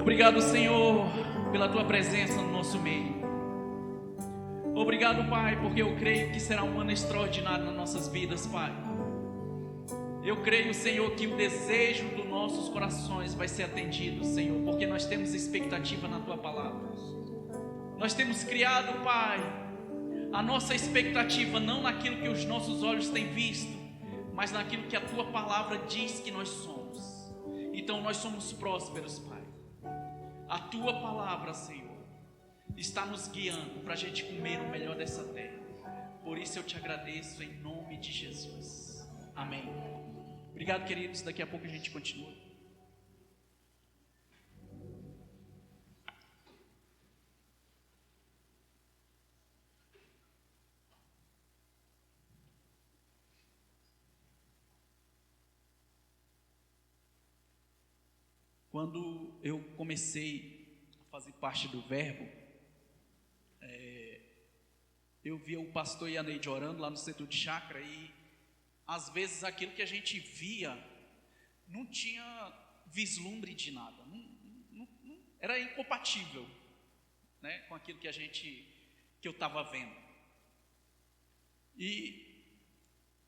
Obrigado, Senhor, pela Tua presença no nosso meio. Obrigado, Pai, porque eu creio que será um ano extraordinário nas nossas vidas, Pai. Eu creio, Senhor, que o desejo dos nossos corações vai ser atendido, Senhor, porque nós temos expectativa na Tua palavra. Nós temos criado, Pai, a nossa expectativa não naquilo que os nossos olhos têm visto, mas naquilo que a Tua palavra diz que nós somos. Então nós somos prósperos, Pai. A Tua palavra, Senhor, está nos guiando para a gente comer o melhor dessa terra. Por isso eu te agradeço em nome de Jesus. Amém. Obrigado, queridos. Daqui a pouco a gente continua. Quando eu comecei a fazer parte do Verbo, eu via o pastor Ianeide orando lá no setor de chácara e às vezes aquilo que a gente via não tinha vislumbre de nada, era incompatível, né, com aquilo que eu estava vendo.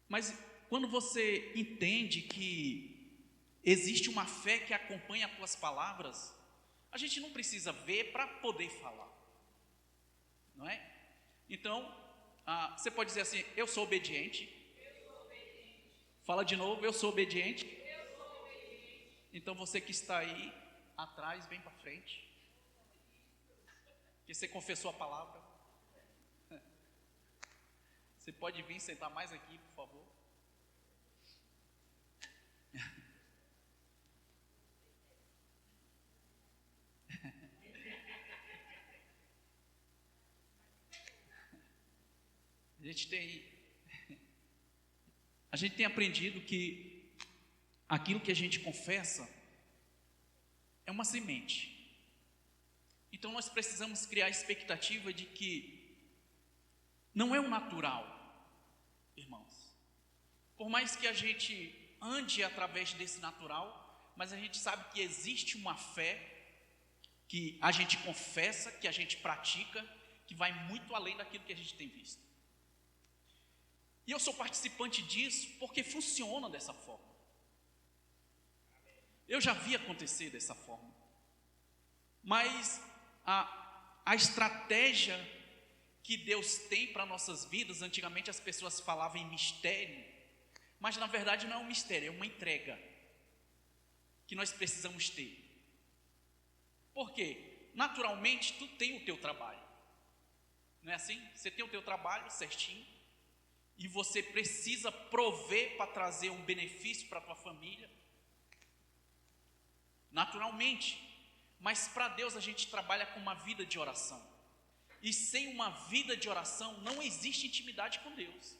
Mas quando você entende que existe uma fé que acompanha as tuas palavras, a gente não precisa ver para poder falar, não é? Então, você pode dizer assim: eu sou obediente. Fala de novo: eu sou obediente. Então você que está aí atrás, vem para frente, que você confessou a palavra. Você pode vir sentar mais aqui, por favor. A gente tem aprendido que aquilo que a gente confessa é uma semente. Então nós precisamos criar a expectativa de que não é o natural, irmãos. Por mais que a gente ande através desse natural, mas a gente sabe que existe uma fé que a gente confessa, que a gente pratica, que vai muito além daquilo que a gente tem visto. E eu sou participante disso porque funciona dessa forma. Eu já vi acontecer dessa forma. Mas a estratégia que Deus tem para nossas vidas, antigamente as pessoas falavam em mistério, mas na verdade não é um mistério, é uma entrega que nós precisamos ter. Por quê? Naturalmente tu tem o teu trabalho, não é assim? Você tem o teu trabalho certinho, e você precisa prover para trazer um benefício para a tua família, naturalmente. Mas para Deus a gente trabalha com uma vida de oração, e sem uma vida de oração não existe intimidade com Deus.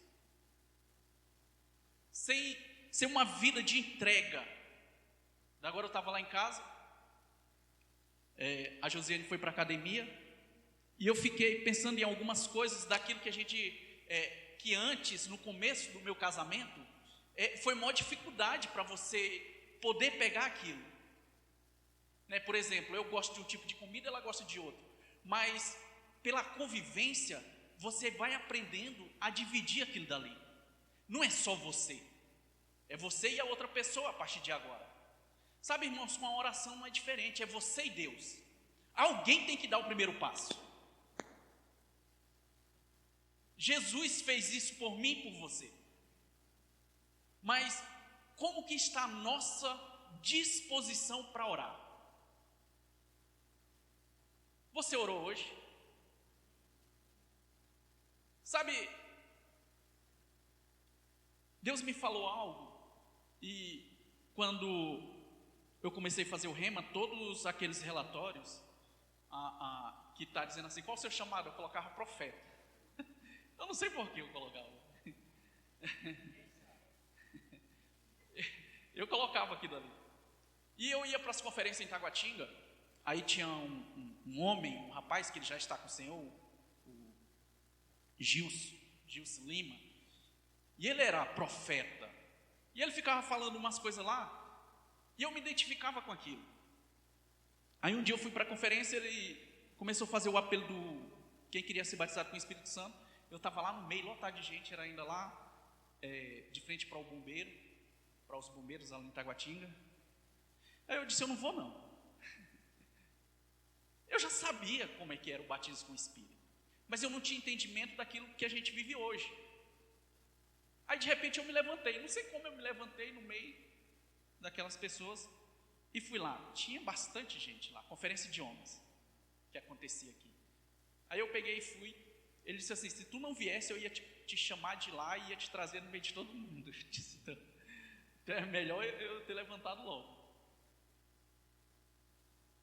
Sem uma vida de entrega. Agora eu estava lá em casa, a Josiane foi para a academia, e eu fiquei pensando em algumas coisas daquilo que a gente... que antes, no começo do meu casamento, foi maior dificuldade para você poder pegar aquilo, né? Por exemplo, eu gosto de um tipo de comida, ela gosta de outro, mas pela convivência, você vai aprendendo a dividir aquilo dali. Não é só você, é você e a outra pessoa a partir de agora. Sabe, irmãos, com a oração não é diferente, é você e Deus. Alguém tem que dar o primeiro passo. Jesus fez isso por mim e por você. Mas como que está a nossa disposição para orar? Você orou hoje? Sabe, Deus me falou algo, e quando eu comecei a fazer o rema, todos aqueles relatórios que está dizendo assim, qual o seu chamado? Eu colocava profeta. Eu não sei por que eu colocava. Eu colocava aqui dali. E eu ia para as conferências em Taguatinga. Aí tinha um homem, um rapaz que ele já está com o Senhor, o Gilson Lima. E ele era profeta. E ele ficava falando umas coisas lá. E eu me identificava com aquilo. Aí um dia eu fui para a conferência, ele começou a fazer o apelo do quem queria ser batizado com o Espírito Santo. Eu estava lá no meio, lotado de gente, era ainda lá, de frente para os bombeiros lá em Taguatinga. Aí eu disse, eu não vou não. Eu já sabia como é que era o batismo com o Espírito, mas eu não tinha entendimento daquilo que a gente vive hoje. Aí de repente eu me levantei, não sei como eu me levantei no meio daquelas pessoas e fui lá. Tinha bastante gente lá, conferência de homens que acontecia aqui. Aí eu peguei e fui. Ele disse assim, se tu não viesse eu ia te chamar de lá e ia te trazer no meio de todo mundo. Eu disse, então é melhor eu ter levantado logo.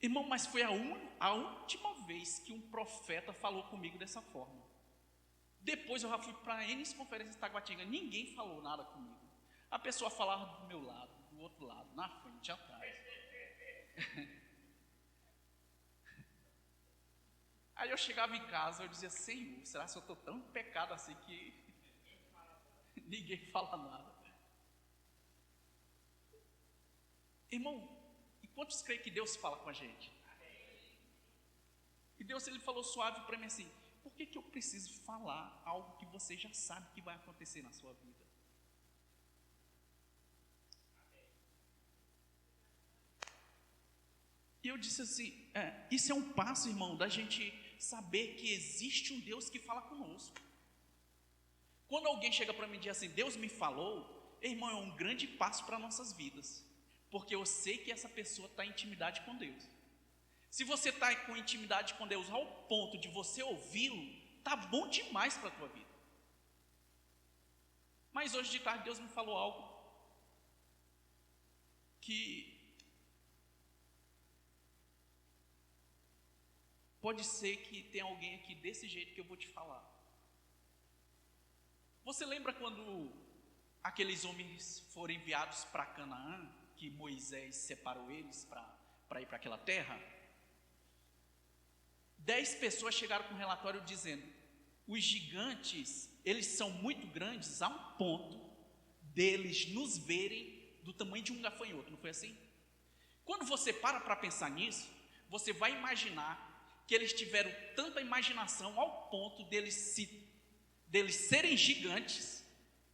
Irmão, mas foi a última vez que um profeta falou comigo dessa forma. Depois eu já fui para N conferências de Taguatinga, ninguém falou nada comigo. A pessoa falava do meu lado, do outro lado, na frente, atrás. Aí eu chegava em casa, eu dizia, Senhor, será que eu estou tão em pecado assim que ninguém fala nada? Irmão, e quantos creem que Deus fala com a gente? E Deus, ele falou suave para mim assim, por que eu preciso falar algo que você já sabe que vai acontecer na sua vida? E eu disse assim, isso é um passo, irmão, da gente saber que existe um Deus que fala conosco. Quando alguém chega para mim e diz assim, Deus me falou, irmão, é um grande passo para nossas vidas, porque eu sei que essa pessoa está em intimidade com Deus. Se você está com intimidade com Deus ao ponto de você ouvi-lo, está bom demais para a tua vida. Mas hoje de tarde Deus me falou algo que pode ser que tenha alguém aqui desse jeito que eu vou te falar. Você lembra quando aqueles homens foram enviados para Canaã, que Moisés separou eles para ir para aquela terra? 10 pessoas chegaram com um relatório dizendo, os gigantes, eles são muito grandes a um ponto deles nos verem do tamanho de um gafanhoto, não foi assim? Quando você para pensar nisso, você vai imaginar que eles tiveram tanta imaginação ao ponto deles serem gigantes,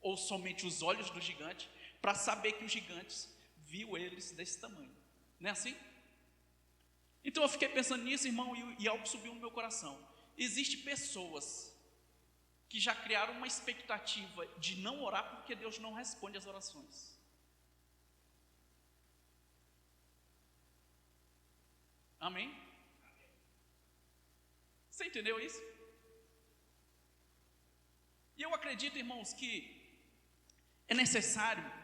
ou somente os olhos do gigante, para saber que os gigantes viu eles desse tamanho, não é assim? Então eu fiquei pensando nisso, irmão, e algo subiu no meu coração. Existem pessoas que já criaram uma expectativa de não orar porque Deus não responde às orações. Amém? Você entendeu isso? E eu acredito, irmãos, que é necessário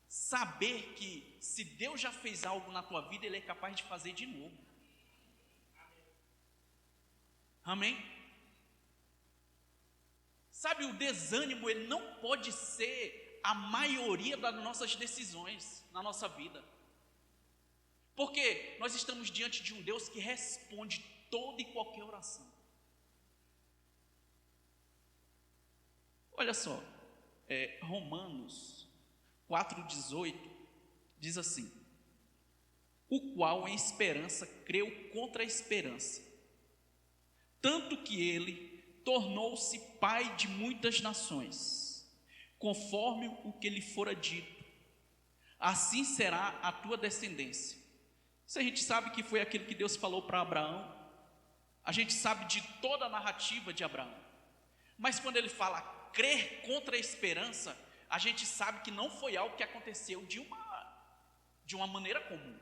saber que se Deus já fez algo na tua vida, Ele é capaz de fazer de novo. Amém? Sabe, o desânimo, ele não pode ser a maioria das nossas decisões na nossa vida. Porque nós estamos diante de um Deus que responde toda e qualquer oração. Olha só, Romanos 4,18 diz assim, o qual em esperança creu contra a esperança, tanto que ele tornou-se pai de muitas nações, conforme o que lhe fora dito, assim será a tua descendência. Isso a gente sabe que foi aquilo que Deus falou para Abraão, a gente sabe de toda a narrativa de Abraão, mas quando ele fala crer contra a esperança, a gente sabe que não foi algo que aconteceu de uma maneira comum,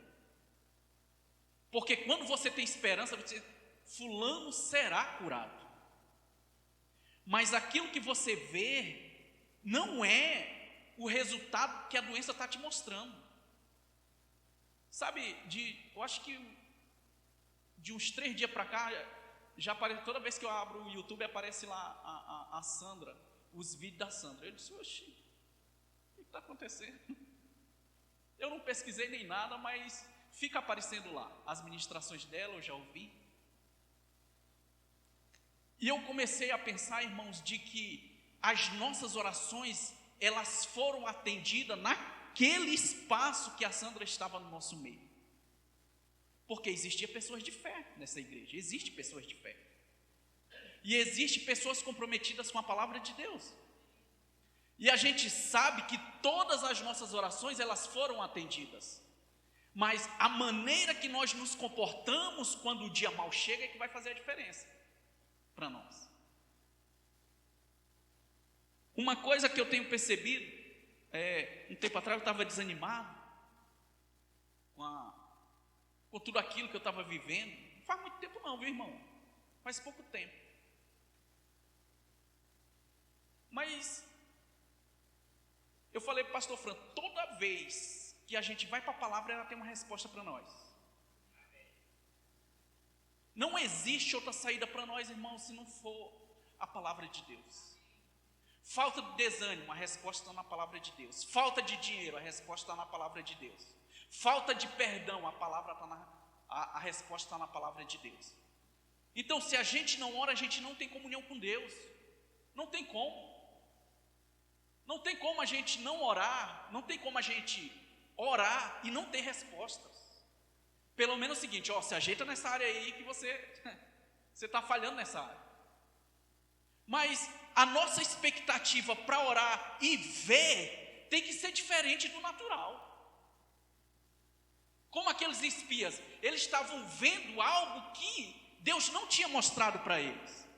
porque quando você tem esperança, você, fulano será curado, mas aquilo que você vê não é o resultado que a doença está te mostrando. Sabe, eu acho que de uns 3 dias para cá, já aparece, toda vez que eu abro o YouTube, aparece lá a Sandra, os vídeos da Sandra. Eu disse, oxi, o que está acontecendo? Eu não pesquisei nem nada, mas fica aparecendo lá, as ministrações dela, eu já ouvi. E eu comecei a pensar, irmãos, de que as nossas orações, elas foram atendidas naquele espaço que a Sandra estava no nosso meio. Porque existiam pessoas de fé nessa igreja, existem pessoas de fé. E existem pessoas comprometidas com a palavra de Deus. E a gente sabe que todas as nossas orações, elas foram atendidas. Mas a maneira que nós nos comportamos quando o dia mal chega é que vai fazer a diferença para nós. Uma coisa que eu tenho percebido, um tempo atrás eu estava desanimado com tudo aquilo que eu estava vivendo. Não faz muito tempo não, viu, irmão? Faz pouco tempo. Mas eu falei para o pastor Fran, toda vez que a gente vai para a palavra, ela tem uma resposta para nós. Não existe outra saída para nós, irmão, se não for a palavra de Deus. Falta de desânimo, a resposta está na palavra de Deus. Falta de dinheiro, a resposta está na palavra de Deus. Falta de perdão, a resposta está na palavra de Deus. Então, se a gente não ora, a gente não tem comunhão com Deus. Não tem como. Não tem como a gente não orar, não tem como a gente orar e não ter respostas. Pelo menos o seguinte, se ajeita nessa área aí que você está falhando nessa área. Mas a nossa expectativa para orar e ver tem que ser diferente do natural. Como aqueles espias, eles estavam vendo algo que Deus não tinha mostrado para eles.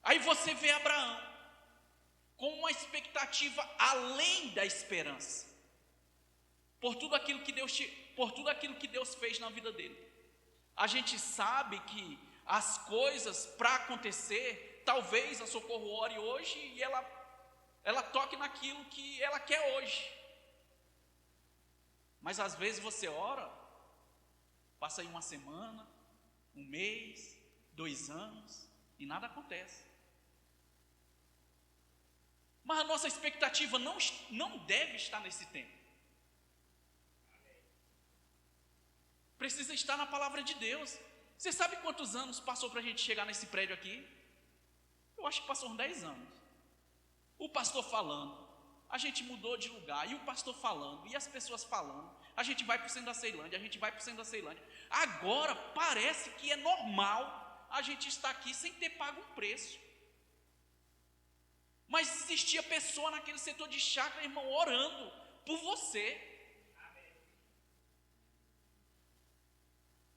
Aí você vê Abraão com uma expectativa além da esperança, por tudo aquilo que Deus fez na vida dele. A gente sabe que as coisas para acontecer, talvez a Socorro ore hoje e ela toque naquilo que ela quer hoje. Mas às vezes você ora, passa aí uma semana, um mês, 2 anos e nada acontece. Mas a nossa expectativa não deve estar nesse tempo. Precisa estar na palavra de Deus. Você sabe quantos anos passou para a gente chegar nesse prédio aqui? Eu acho que passou uns 10 anos. O pastor falando, a gente mudou de lugar, e o pastor falando, e as pessoas falando, a gente vai para o centro da Ceilândia, a gente vai para o centro da Ceilândia. Agora parece que é normal a gente estar aqui sem ter pago um preço. Mas existia pessoa naquele setor de chácara, irmão, orando por você.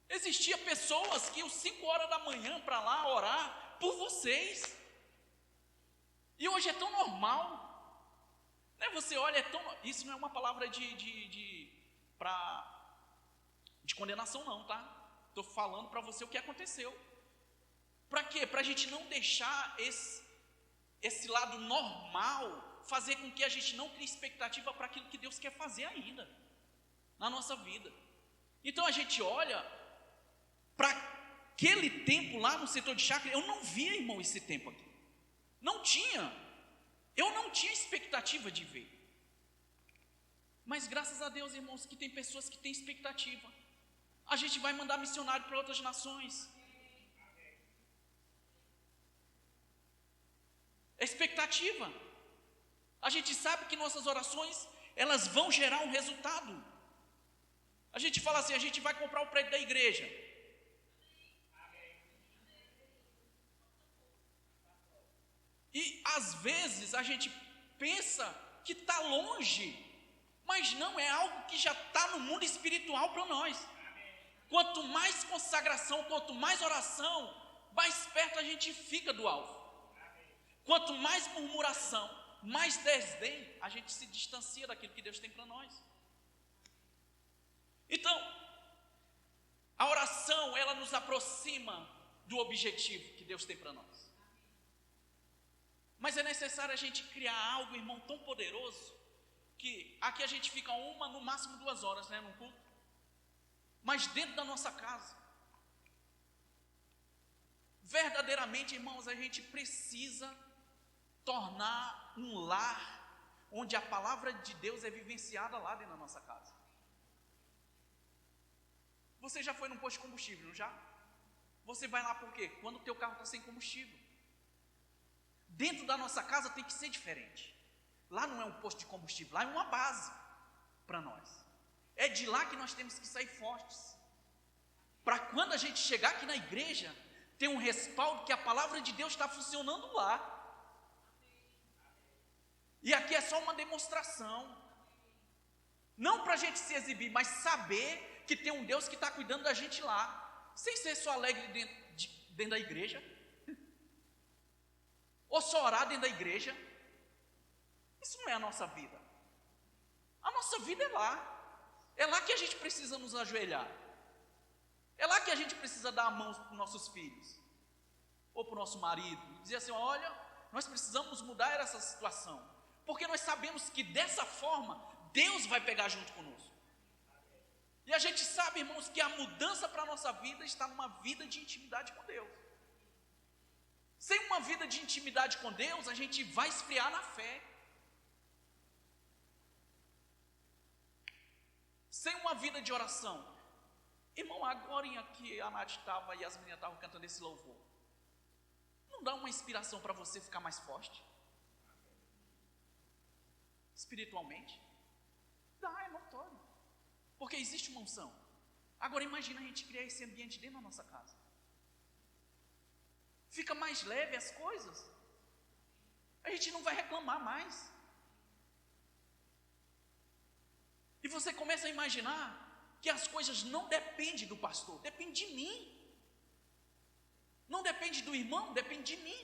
Existia pessoas que iam 5 horas da manhã para lá orar por vocês. E hoje é tão normal. Né? Você olha, isso não é uma palavra de condenação não, tá? Estou falando para você o que aconteceu. Para quê? Para a gente não deixar esse lado normal fazer com que a gente não crie expectativa para aquilo que Deus quer fazer ainda na nossa vida. Então a gente olha para aquele tempo lá no setor de chácara. Eu não via, irmão, esse tempo aqui. Não tinha. Eu não tinha expectativa de ver. Mas graças a Deus, irmãos, que tem pessoas que têm expectativa. A gente vai mandar missionário para outras nações. Expectativa. A gente sabe que nossas orações, elas vão gerar um resultado. A gente fala assim, a gente vai comprar o prédio da igreja. E às vezes a gente pensa que está longe, mas não, é algo que já está no mundo espiritual para nós. Quanto mais consagração, quanto mais oração, mais perto a gente fica do alvo. Quanto mais murmuração, mais desdém, a gente se distancia daquilo que Deus tem para nós. Então, a oração, ela nos aproxima do objetivo que Deus tem para nós. Mas é necessário a gente criar algo, irmão, tão poderoso, que aqui a gente fica no máximo 2 horas, né, num culto. Mas dentro da nossa casa, verdadeiramente, irmãos, a gente precisa tornar um lar onde a palavra de Deus é vivenciada lá dentro da nossa casa. Você já foi num posto de combustível, não já? Você vai lá por quê? Quando o teu carro está sem combustível. Dentro da nossa casa tem que ser diferente. Lá não é um posto de combustível, lá é uma base. para nós. É de lá que nós temos que sair fortes. Para quando a gente chegar aqui na igreja, ter um respaldo que a palavra de Deus está funcionando lá. E aqui é só uma demonstração. Não para a gente se exibir, mas saber que tem um Deus que está cuidando da gente lá. Sem ser só alegre dentro da igreja. Ou só orar dentro da igreja. Isso não é a nossa vida. A nossa vida é lá. É lá que a gente precisa nos ajoelhar. É lá que a gente precisa dar a mão para os nossos filhos. Ou para o nosso marido. E dizer assim, olha, nós precisamos mudar essa situação. Porque nós sabemos que dessa forma, Deus vai pegar junto conosco. E a gente sabe, irmãos, que a mudança para a nossa vida está numa vida de intimidade com Deus. Sem uma vida de intimidade com Deus, a gente vai esfriar na fé. Sem uma vida de oração. Irmão, agora que a Nath estava e as meninas estavam cantando esse louvor, não dá uma inspiração para você ficar mais forte? Espiritualmente? Dá, é notório. Porque existe uma unção. Agora imagina a gente criar esse ambiente dentro da nossa casa. Fica mais leve as coisas. A gente não vai reclamar mais. E você começa a imaginar que as coisas não dependem do pastor, depende de mim. Não depende do irmão, depende de mim.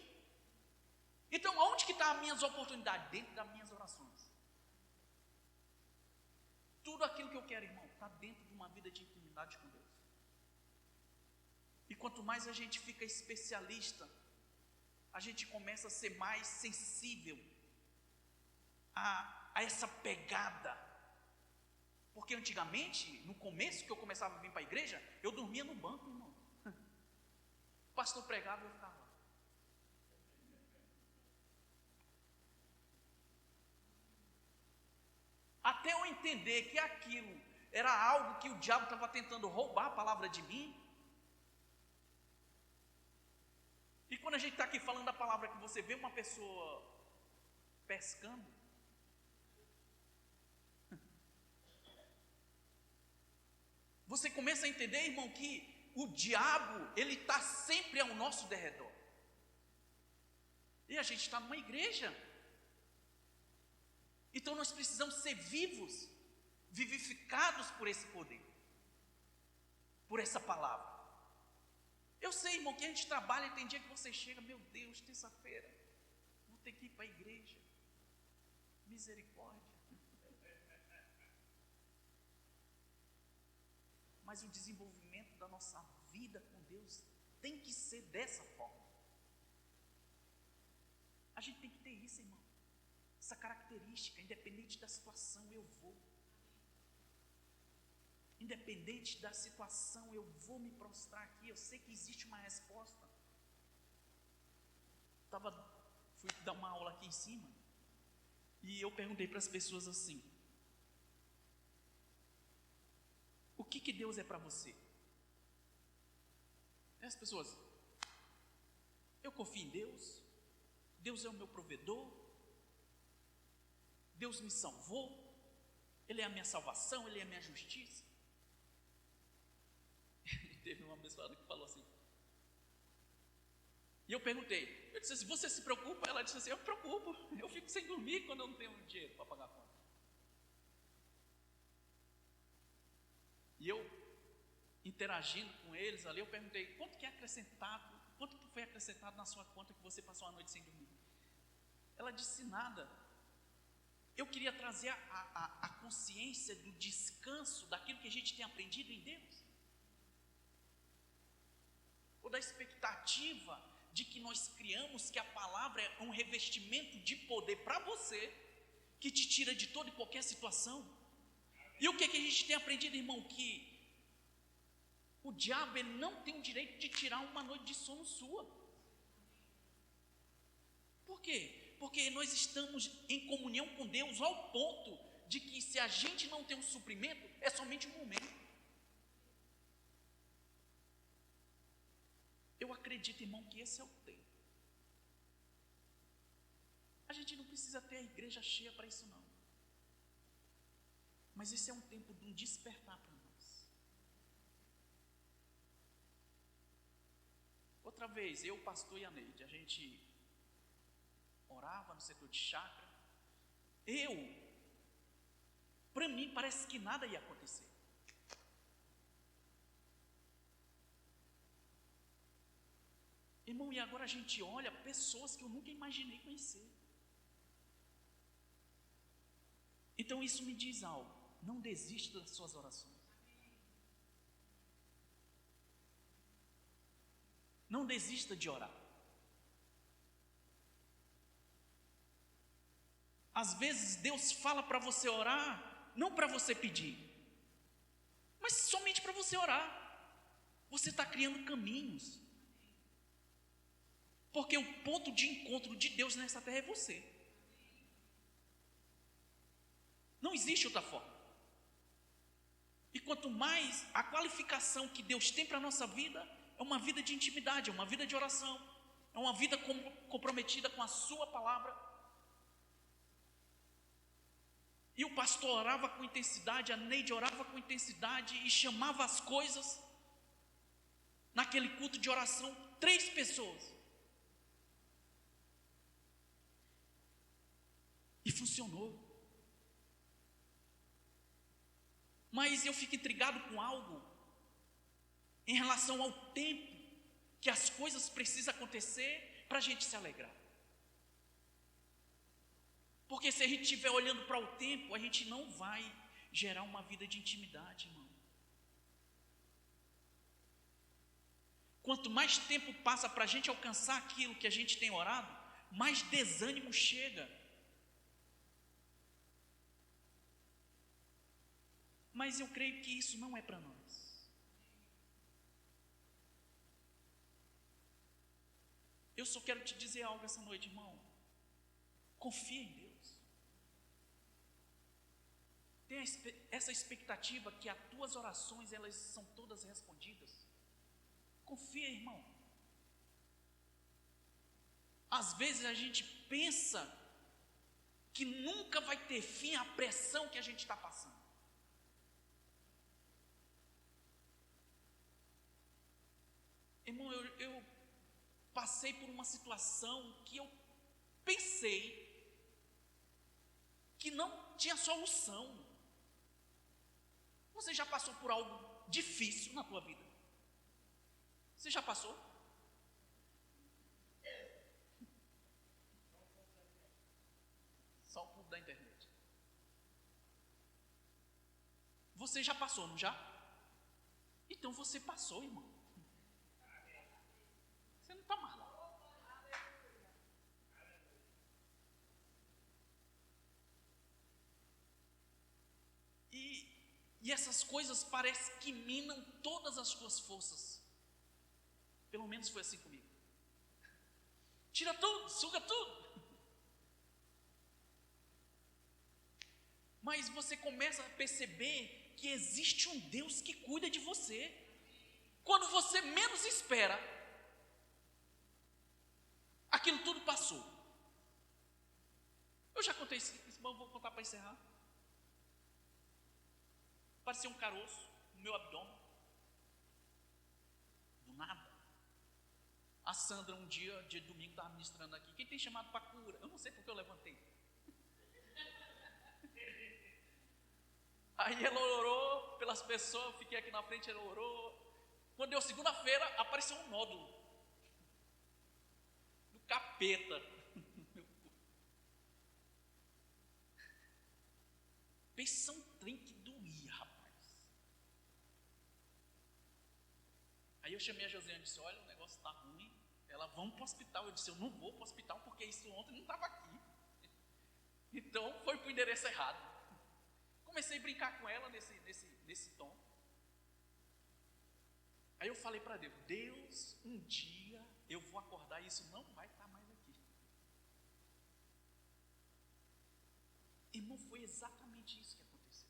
Então, aonde que estão as minhas oportunidades? Dentro das minhas orações. Tudo aquilo que eu quero, irmão, está dentro de uma vida de intimidade com Deus. E quanto mais a gente fica especialista, a gente começa a ser mais sensível a essa pegada. Porque antigamente, no começo que eu começava a vir para a igreja, eu dormia no banco, irmão. O pastor pregava e eu ficava lá. Até eu entender que aquilo era algo que o diabo estava tentando roubar a palavra de mim. E quando a gente está aqui falando da palavra, que você vê uma pessoa pescando, você começa a entender, irmão, que o diabo, ele está sempre ao nosso derredor. E a gente está numa igreja. Então nós precisamos ser vivos, vivificados por esse poder, por essa palavra. Eu sei, irmão, que a gente trabalha e tem dia que você chega, meu Deus, terça-feira, vou ter que ir para a igreja. Misericórdia. Mas o desenvolvimento da nossa vida com Deus tem que ser dessa forma. A gente tem que ter isso, irmão. Essa característica, independente da situação, eu vou. Independente da situação, eu vou me prostrar aqui. Eu sei que existe uma resposta. Fui dar uma aula aqui em cima, e eu perguntei para as pessoas assim: o que Deus é para você? E as pessoas: eu confio em Deus, Deus é o meu provedor, Deus me salvou, Ele é a minha salvação, Ele é a minha justiça. E teve uma pessoa que falou assim, e eu perguntei, eu disse assim: você se preocupa? Ela disse assim: eu me preocupo, eu fico sem dormir quando eu não tenho dinheiro para pagar a conta. E eu, interagindo com eles ali, eu perguntei: quanto que foi acrescentado na sua conta que você passou a noite sem dormir? Ela disse: nada. Eu queria trazer a consciência do descanso, daquilo que a gente tem aprendido em Deus, ou da expectativa de que nós criamos que a palavra é um revestimento de poder para você, que te tira de toda e qualquer situação. E o que a gente tem aprendido, irmão? Que o diabo, ele não tem o direito de tirar uma noite de sono sua. Por quê? Porque nós estamos em comunhão com Deus ao ponto de que, se a gente não tem um suprimento, é somente um momento. Eu acredito, irmão, que esse é o tempo. A gente não precisa ter a igreja cheia para isso, não. Mas esse é um tempo de um despertar para nós. Outra vez, eu, pastor e a Neide, a gente orava no setor de chácara. Para mim, parece que nada ia acontecer. Irmão, e agora a gente olha pessoas que eu nunca imaginei conhecer. Então isso me diz algo: não desista das suas orações. Não desista de orar. Às vezes Deus fala para você orar, não para você pedir, mas somente para você orar. Você está criando caminhos, porque o ponto de encontro de Deus nessa terra é você. Não existe outra forma. E quanto mais a qualificação que Deus tem para a nossa vida, é uma vida de intimidade, é uma vida de oração, é uma vida comprometida com a sua palavra. E o pastor orava com intensidade, a Neide orava com intensidade e chamava as coisas. Naquele culto de oração, 3 pessoas. E funcionou. Mas eu fico intrigado com algo em relação ao tempo que as coisas precisam acontecer para a gente se alegrar. Porque se a gente estiver olhando para o tempo, a gente não vai gerar uma vida de intimidade, irmão. Quanto mais tempo passa para a gente alcançar aquilo que a gente tem orado, mais desânimo chega. Mas eu creio que isso não é para nós. Eu só quero te dizer algo essa noite, irmão. Confia em Deus. Tenha essa expectativa que as tuas orações, elas são todas respondidas. Confia, irmão. Às vezes a gente pensa que nunca vai ter fim a pressão que a gente está passando. Irmão, eu passei por uma situação que eu pensei que não tinha solução. Você já passou por algo difícil na tua vida? Você já passou? Só o ponto da internet. Você já passou, não já? Então você passou, irmão. Você não está mais lá. E essas coisas parecem que minam todas as tuas forças. Pelo menos foi assim comigo. Tira tudo, suga tudo. Mas você começa a perceber que existe um Deus que cuida de você. Quando você menos espera, aquilo tudo passou. Eu já contei isso, mas vou contar para encerrar. Parecia um caroço no meu abdômen. Do nada. A Sandra, um dia de domingo, estava ministrando aqui. Quem tem chamado para cura? Eu não sei porque eu levantei. Aí ela orou pelas pessoas, eu fiquei aqui na frente, ela orou. Quando deu segunda-feira, apareceu um nódulo do capeta. Pensa um trem que doía, rapaz. Aí eu chamei a Josiane e disse: olha, o negócio está ruim. Ela, vamos para o hospital. Eu disse: eu não vou para o hospital porque isso ontem não estava aqui. Então foi para o endereço errado. Comecei a brincar com ela nesse tom. Aí eu falei para Deus: Deus, um dia eu vou acordar e isso não vai estar mais aqui. Irmão, foi exatamente isso que aconteceu.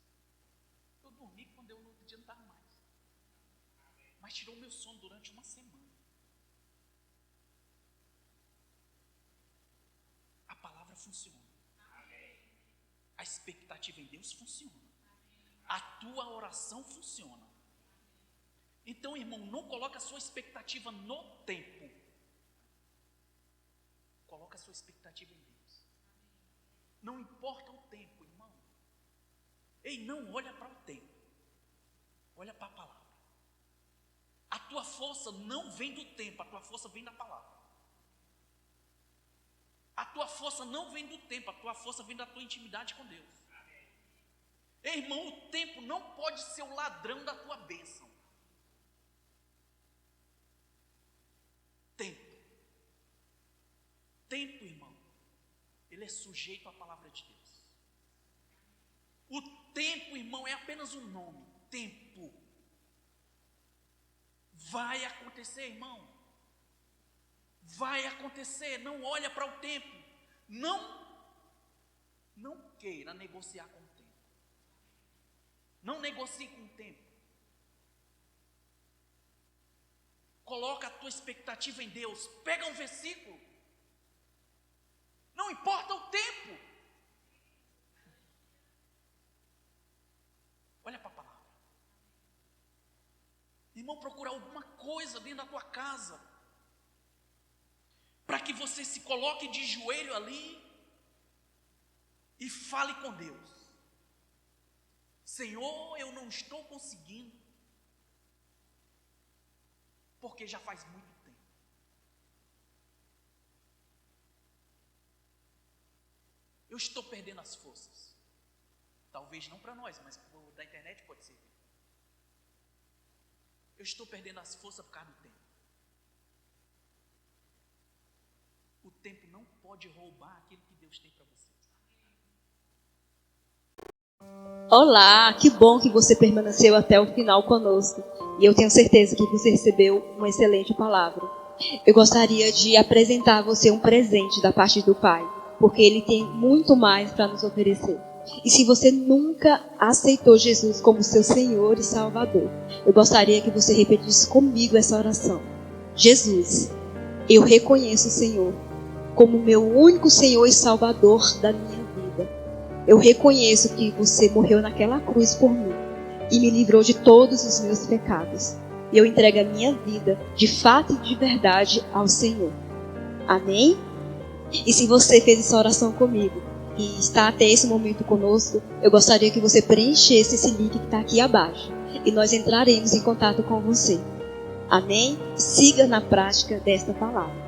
Eu dormi quando eu no outro dia não estava mais. Mas tirou meu sono durante uma semana. A palavra funciona. A expectativa em Deus funciona. a tua oração funciona. Então, irmão, não coloca a sua expectativa no tempo. Coloca a sua expectativa em Deus. Não importa o tempo, irmão. Ei, não olha para o tempo. Olha para a palavra. A tua força não vem do tempo, a tua força vem da palavra. A tua força não vem do tempo, a tua força vem da tua intimidade com Deus. Ei, irmão, o tempo não pode ser o ladrão da tua bênção. Tempo, irmão, ele é sujeito à palavra de Deus. O tempo, irmão, é apenas um nome. Tempo. Vai acontecer, irmão. Vai acontecer. Não olha para o tempo. Não queira negociar com o tempo. Não negocie com o tempo. Coloca a tua expectativa em Deus. Pega um versículo. Não importa o tempo. Olha para a palavra. Irmão, procura alguma coisa dentro da tua casa, para que você se coloque de joelho ali e fale com Deus. Senhor, eu não estou conseguindo, porque já faz muito tempo. Eu estou perdendo as forças. Talvez não para nós, mas da internet pode ser. Eu estou perdendo as forças por causa do tempo. O tempo não pode roubar aquilo que Deus tem para você. Olá, que bom que você permaneceu até o final conosco. E eu tenho certeza que você recebeu uma excelente palavra. Eu gostaria de apresentar a você um presente da parte do Pai, porque Ele tem muito mais para nos oferecer. E se você nunca aceitou Jesus como seu Senhor e Salvador, eu gostaria que você repetisse comigo essa oração. Jesus, eu reconheço o Senhor como meu único Senhor e Salvador da minha vida. Eu reconheço que você morreu naquela cruz por mim e me livrou de todos os meus pecados. Eu entrego a minha vida, de fato e de verdade, ao Senhor. Amém? E se você fez essa oração comigo e está até esse momento conosco, eu gostaria que você preenchesse esse link que está aqui abaixo e nós entraremos em contato com você. Amém? Siga na prática desta palavra.